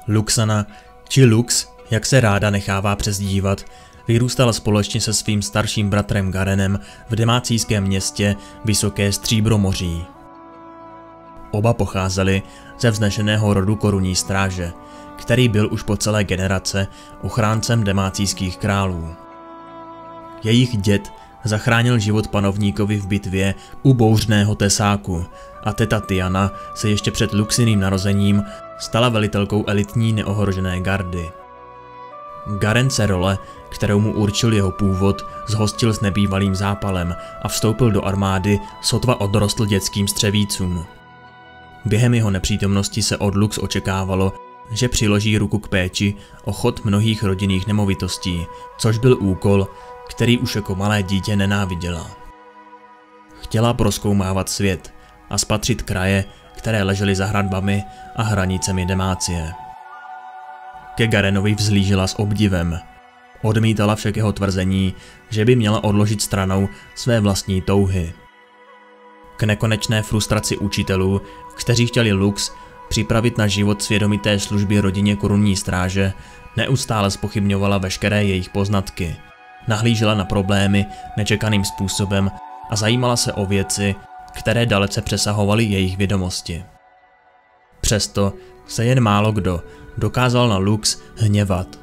Luxana, či Lux, jak se ráda nechává přezdívat, vyrůstala společně se svým starším bratrem Garenem v demácijském městě Vysoké Stříbromoří. Oba pocházeli ze vznešeného rodu korunní stráže, který byl už po celé generace ochráncem demácijských králů. Jejich děd zachránil život panovníkovi v bitvě u bouřného Tesáku a teta Tiana se ještě před Luxiným narozením stala velitelkou elitní neohrožené gardy. Garen se role, kterou mu určil jeho původ, zhostil s nebývalým zápalem a vstoupil do armády, sotva odrostl dětským střevícům. Během jeho nepřítomnosti se od Lux očekávalo, že přiloží ruku k péči o chod mnohých rodinných nemovitostí, což byl úkol, který už jako malé dítě nenáviděla. Chtěla prozkoumávat svět a spatřit kraje, které ležely za hradbami a hranicemi Demácie. Ke Garenovi vzhlížela s obdivem. Odmítala však jeho tvrzení, že by měla odložit stranou své vlastní touhy. K nekonečné frustraci učitelů, kteří chtěli Lux připravit na život svědomité služby rodině korunní stráže, neustále zpochybňovala veškeré jejich poznatky. Nahlížela na problémy nečekaným způsobem a zajímala se o věci, které dalece přesahovaly jejich vědomosti. Přesto se jen málo kdo dokázal na Lux hněvat,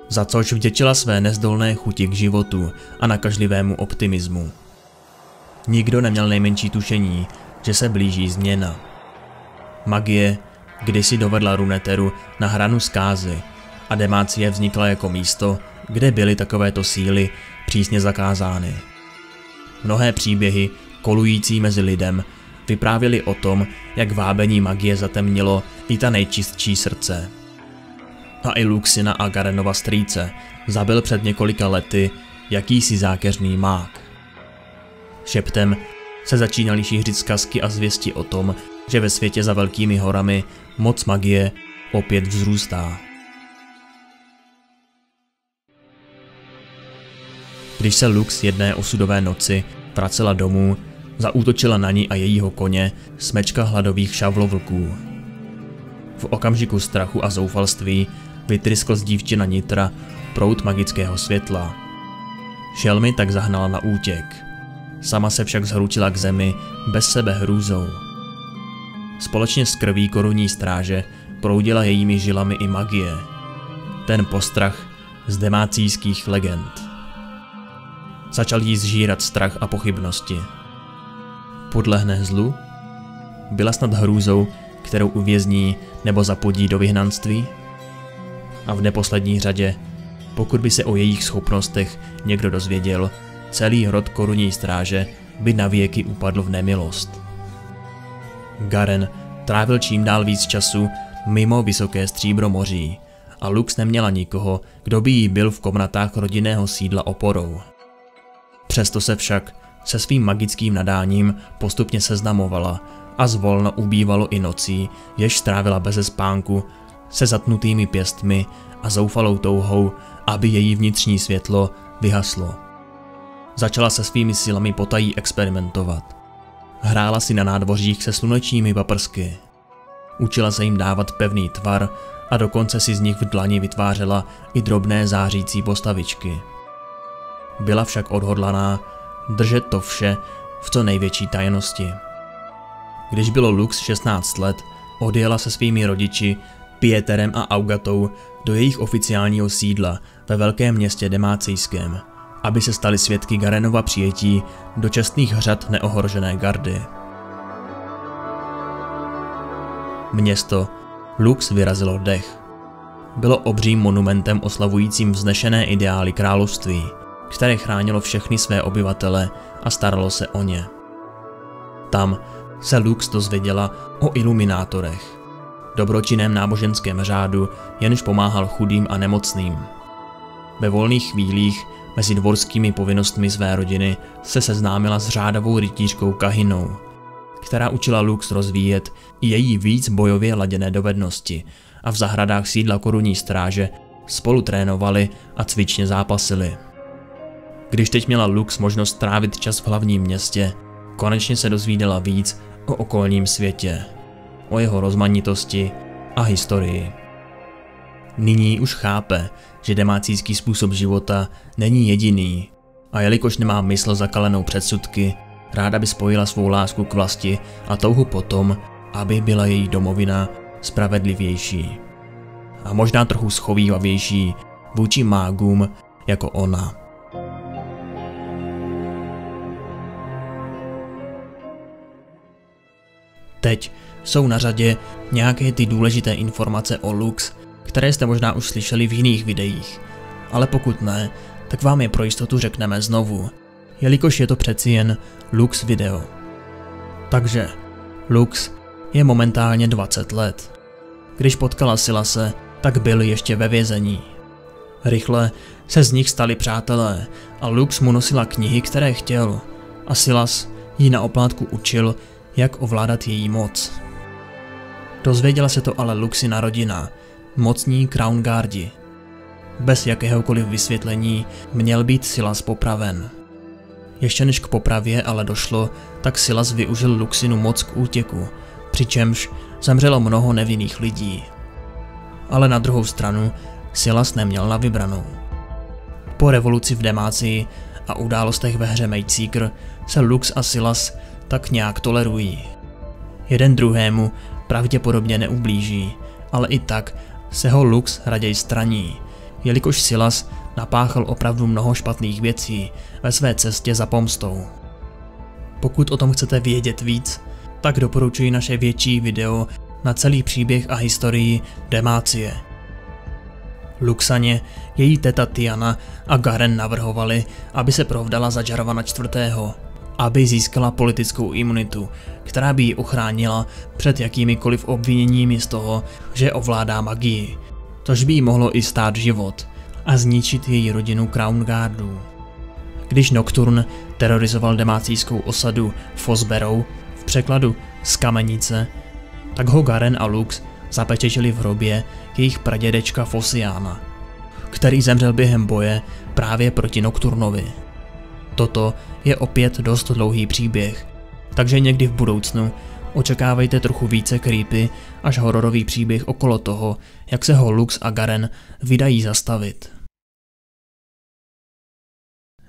za což vděčila své nezdolné chuti k životu a nakažlivému optimismu. Nikdo neměl nejmenší tušení, že se blíží změna. Magie kdysi dovedla Runeterru na hranu zkázy a Demácie vznikla jako místo, kde byly takovéto síly přísně zakázány. Mnohé příběhy, kolující mezi lidem, vyprávěly o tom, jak vábení magie zatemnilo i ta nejčistší srdce. A i Luxina a Garenova strýce zabil před několika lety jakýsi zákeřný mák. Šeptem se začínaly šířit zkazky a zvěsti o tom, že ve světě za velkými horami moc magie opět vzrůstá. Když se Lux jedné osudové noci vracela domů, zaútočila na ní a jejího koně smečka hladových šavlovlků. V okamžiku strachu a zoufalství vytryskl z dívčina nitra proud magického světla. Šelmy tak zahnala na útěk. Sama se však zhrutila k zemi bez sebe hrůzou. Společně s krví korunní stráže proudila jejími žilami i magie. Ten postrach z demácijských legend. Začal jí zžírat strach a pochybnosti. Podlehne zlu? Byla snad hrůzou, kterou uvězní nebo zapodí do vyhnanství? A v neposlední řadě, pokud by se o jejich schopnostech někdo dozvěděl, celý rod korunní stráže by navěky upadl v nemilost. Garen trávil čím dál víc času mimo Vysoké Stříbromoří a Lux neměla nikoho, kdo by jí byl v komnatách rodinného sídla oporou. Přesto se však se svým magickým nadáním postupně seznamovala a zvolna ubývalo i nocí, jež strávila beze spánku, se zatnutými pěstmi a zoufalou touhou, aby její vnitřní světlo vyhaslo. Začala se svými silami potají experimentovat. Hrála si na nádvořích se slunečními paprsky. Učila se jim dávat pevný tvar a dokonce si z nich v dlani vytvářela i drobné zářící postavičky. Byla však odhodlaná držet to vše v co největší tajnosti. Když bylo Lux 16 let, odjela se svými rodiči Pieterem a Augatou do jejich oficiálního sídla ve velkém městě Demácijském, aby se stali svědky Garenova přijetí do čestných řad neohrožené gardy. Město Lux vyrazilo dech. Bylo obřím monumentem oslavujícím vznešené ideály království, které chránilo všechny své obyvatele a staralo se o ně. Tam se Lux dozvěděla o iluminátorech, dobročinném náboženském řádu, jenž pomáhal chudým a nemocným. Ve volných chvílích mezi dvorskými povinnostmi své rodiny se seznámila s řádovou rytířkou Kahinou, která učila Lux rozvíjet i její víc bojově laděné dovednosti a v zahradách sídla korunní stráže spolu trénovali a cvičně zápasili. Když teď měla Lux možnost trávit čas v hlavním městě, konečně se dozvídala víc o okolním světě, o jeho rozmanitosti a historii. Nyní už chápe, že demácijský způsob života není jediný a jelikož nemá mysl zakalenou předsudky, ráda by spojila svou lásku k vlasti a touhu potom, aby byla její domovina spravedlivější. A možná trochu schovývavější vůči mágům jako ona. Teď jsou na řadě nějaké ty důležité informace o Lux, které jste možná už slyšeli v jiných videích, ale pokud ne, tak vám je pro jistotu řekneme znovu, jelikož je to přeci jen Lux video. Takže Lux je momentálně 20 let. Když potkala Silase, tak byl ještě ve vězení. Rychle se z nich stali přátelé a Lux mu nosila knihy, které chtěl, a Silas jí na oplátku učil, jak ovládat její moc. Dozvěděla se to ale Luxina rodina, mocní Crown Guardi. Bez jakéhokoliv vysvětlení měl být Silas popraven. Ještě než k popravě ale došlo, tak Silas využil Luxinu moc k útěku, přičemž zemřelo mnoho nevinných lidí. Ale na druhou stranu Silas neměl na vybranou. Po revoluci v Demácii a událostech ve hře Mage Seeker se Lux a Silas tak nějak tolerují. Jeden druhému pravděpodobně neublíží, ale i tak se ho Lux raději straní, jelikož Silas napáchal opravdu mnoho špatných věcí ve své cestě za pomstou. Pokud o tom chcete vědět víc, tak doporučuji naše větší video na celý příběh a historii Demácie. Luxaně, její teta Tiana a Garen navrhovali, aby se provdala za Jarvana IV., aby získala politickou imunitu, která by ji ochránila před jakýmikoliv obviněními z toho, že ovládá magii, což by jí mohlo i stát život a zničit její rodinu Crown Guardů. Když Nocturne terorizoval demácijskou osadu Fosberow, v překladu z Kamenice, tak ho Garen a Lux zapečetili v hrobě jejich pradědečka Fosiana, který zemřel během boje právě proti Nocturnovi. Toto je opět dost dlouhý příběh, takže někdy v budoucnu očekávejte trochu více creepy až hororový příběh okolo toho, jak se ho Lux a Garen vydají zastavit.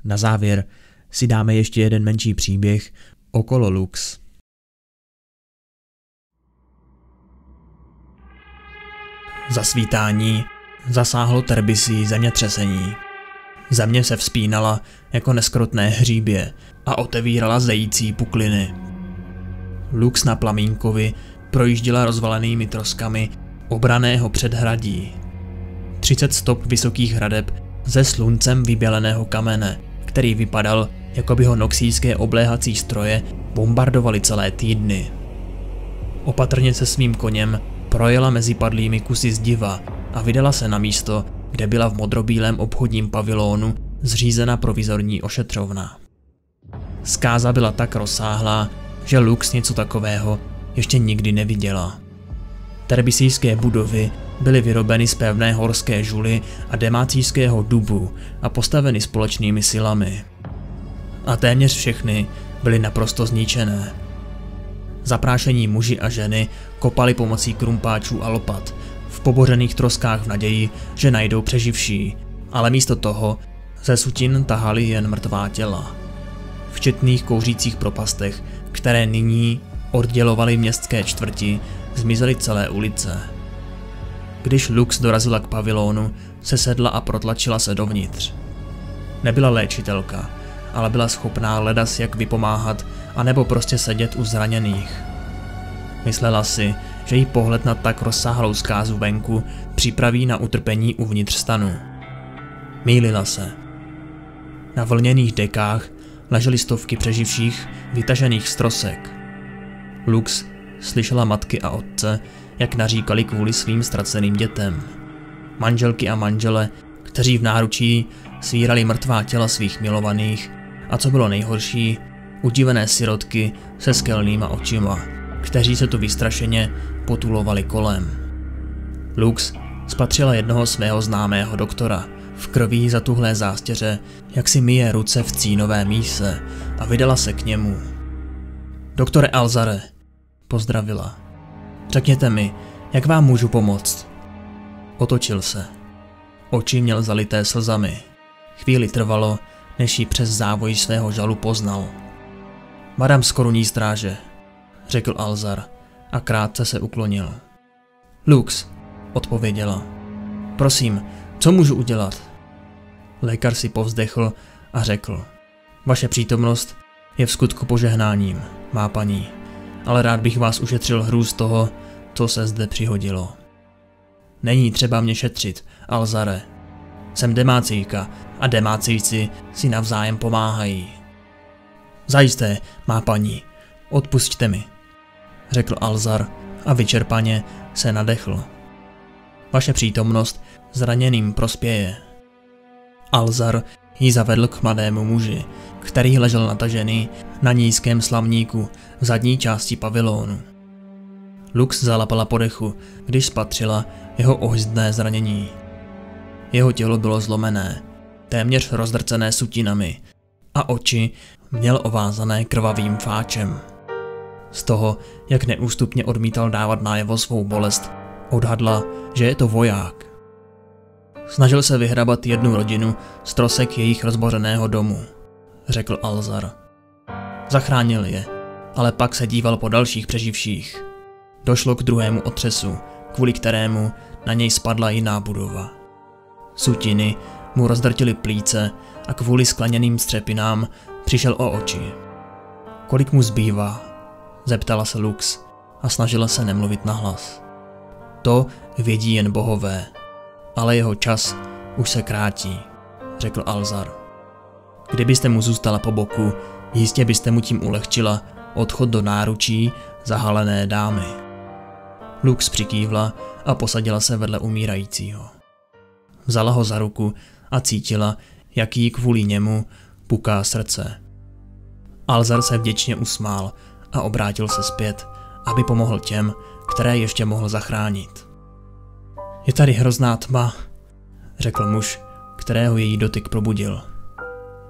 Na závěr si dáme ještě jeden menší příběh okolo Lux. Za svítání zasáhlo Terbisii zemětřesení. Země se vzpínala jako neskrotné hříbě a otevírala zející pukliny. Lux na Plamínkovi projížděla rozvalenými troskami obraného předhradí. 30 stop vysokých hradeb ze sluncem vyběleného kamene, který vypadal, jako by ho noxijské obléhací stroje bombardovaly celé týdny. Opatrně se svým koněm projela mezi padlými kusy zdiva a vydala se na místo, kde byla v modrobílém obchodním pavilonu zřízena provizorní ošetřovna. Zkáza byla tak rozsáhlá, že Lux něco takového ještě nikdy neviděla. Terbisijské budovy byly vyrobeny z pevné horské žuly a demácijského dubu a postaveny společnými silami. A téměř všechny byly naprosto zničené. Zaprášení muži a ženy kopali pomocí krumpáčů a lopat v pobořených troskách v naději, že najdou přeživší, ale místo toho ze sutin tahali jen mrtvá těla. V četných kouřících propastech, které nyní oddělovaly městské čtvrti, zmizely celé ulice. Když Lux dorazila k pavilonu, sesedla a protlačila se dovnitř. Nebyla léčitelka, ale byla schopná ledas jak vypomáhat, anebo prostě sedět u zraněných. Myslela si, že jí pohled na tak rozsáhlou zkázu venku připraví na utrpení uvnitř stanu. Mýlila se. Na vlněných dekách ležely stovky přeživších vytažených z trosek. Lux slyšela matky a otce, jak naříkali kvůli svým ztraceným dětem. Manželky a manžele, kteří v náručí svírali mrtvá těla svých milovaných a co bylo nejhorší, udivené sirotky se skelnýma očima, kteří se tu vystrašeně potulovali kolem. Lux spatřila jednoho svého známého doktora, v krví zatuhlé zástěře, jak si myje ruce v cínové míse, a vydala se k němu. Doktore Alzare, pozdravila. Řekněte mi, jak vám můžu pomoct? Otočil se. Oči měl zalité slzami. Chvíli trvalo, než ji přes závoj svého žalu poznal. Madame z korunní stráže, řekl Alzar a krátce se uklonil. Lux, odpověděla. Prosím, co můžu udělat? Lékař si povzdechl a řekl. Vaše přítomnost je v skutku požehnáním, má paní, ale rád bych vás ušetřil hrůz toho, co se zde přihodilo. Není třeba mě šetřit, Alzare. Jsem demácijka a demácijci si navzájem pomáhají. Zajisté, má paní, odpusťte mi, řekl Alzar a vyčerpaně se nadechl. Vaše přítomnost zraněným prospěje. Alzar ji zavedl k mladému muži, který ležel natažený na nízkém slavníku v zadní části pavilonu. Lux zalapala po dechu, když spatřila jeho ohyzdné zranění. Jeho tělo bylo zlomené, téměř rozdrcené sutinami a oči měl ovázané krvavým fáčem. Z toho, jak neústupně odmítal dávat najevo svou bolest, odhadla, že je to voják. Snažil se vyhrabat jednu rodinu z trosek jejich rozbořeného domu, řekl Alzar. Zachránil je, ale pak se díval po dalších přeživších. Došlo k druhému otřesu, kvůli kterému na něj spadla jiná budova. Sutiny mu rozdrtily plíce a kvůli skleněným střepinám přišel o oči. Kolik mu zbývá? Zeptala se Lux a snažila se nemluvit nahlas. To vědí jen bohové, ale jeho čas už se krátí, řekl Alzar. Kdybyste mu zůstala po boku, jistě byste mu tím ulehčila odchod do náručí zahalené dámy. Lux přikývla a posadila se vedle umírajícího. Vzala ho za ruku a cítila, jak jí kvůli němu puká srdce. Alzar se vděčně usmál a obrátil se zpět, aby pomohl těm, které ještě mohl zachránit. Je tady hrozná tma, řekl muž, kterého její dotyk probudil.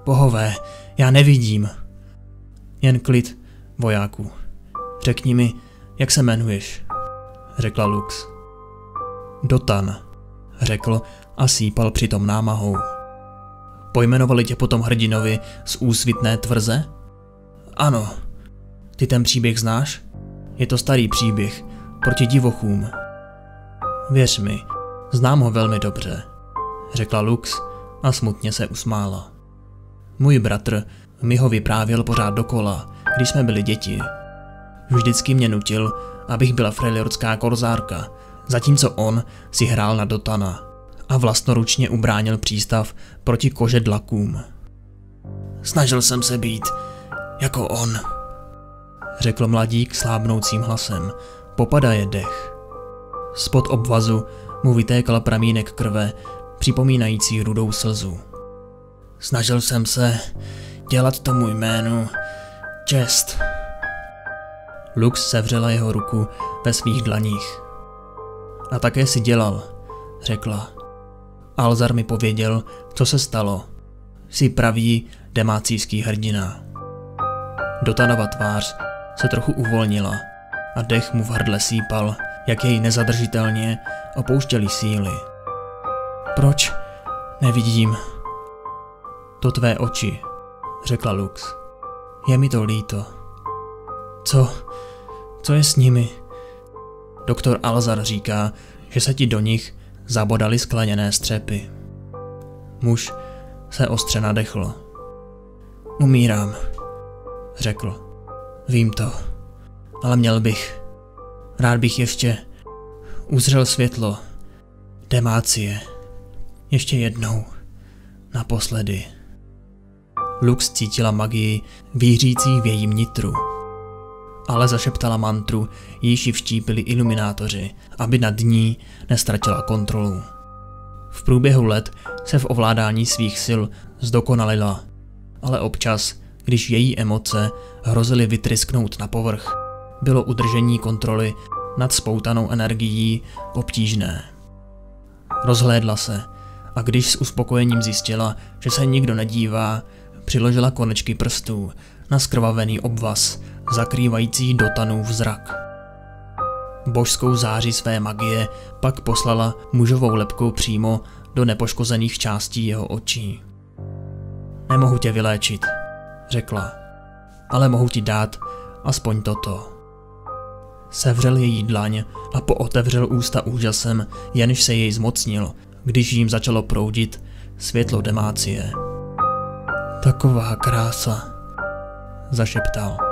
Bohové, já nevidím. Jen klid, vojáku. Řekni mi, jak se jmenuješ, řekla Lux. Dotan, řekl a sýpal přitom námahou. Pojmenovali tě potom hrdinovi z úsvitné tvrze? Ano. Ty ten příběh znáš? Je to starý příběh proti divochům. Věř mi, znám ho velmi dobře, řekla Lux a smutně se usmála. Můj bratr mi ho vyprávěl pořád dokola, když jsme byli děti. Vždycky mě nutil, abych byla freljordská korzárka, zatímco on si hrál na Dotana a vlastnoručně ubránil přístav proti kožedlakům. Snažil jsem se být jako on, řekl mladík slábnoucím hlasem, popadaje dech. Spod obvazu mu vytékal pramínek krve, připomínající rudou slzu. Snažil jsem se dělat tomu jménu čest. Lux sevřela jeho ruku ve svých dlaních. A také si dělal, řekla. Alzar mi pověděl, co se stalo. Jsi pravý demácijský hrdina. Dotanova tvář se trochu uvolnila a dech mu v hrdle sípal, jak jej nezadržitelně opouštěly síly. Proč? Nevidím. To tvé oči, řekla Lux. Je mi to líto. Co je s nimi? Doktor Alzar říká, že se ti do nich zabodaly skleněné střepy. Muž se ostře nadechl. Umírám, řekl. Vím to, ale měl bych. Rád bych ještě uzřel světlo. Demácie. Ještě jednou. Naposledy. Lux cítila magii vířící v jejím nitru. Ale zašeptala mantru, již ji vštípili iluminátoři, aby nad ní nestratila kontrolu. V průběhu let se v ovládání svých sil zdokonalila, ale občas, když její emoce hrozily vytrysknout na povrch, bylo udržení kontroly nad spoutanou energií obtížné. Rozhlédla se a když s uspokojením zjistila, že se nikdo nedívá, přiložila konečky prstů na skrvavený obvaz, zakrývající Dotanův zrak. Božskou září své magie pak poslala mužovou lebkou přímo do nepoškozených částí jeho očí. Nemohu tě vyléčit, řekla, ale mohu ti dát aspoň toto. Sevřel její dlaň a pootevřel ústa úžasem, jenž se jej zmocnil, když jim začalo proudit světlo Demácie. Taková krása, zašeptal.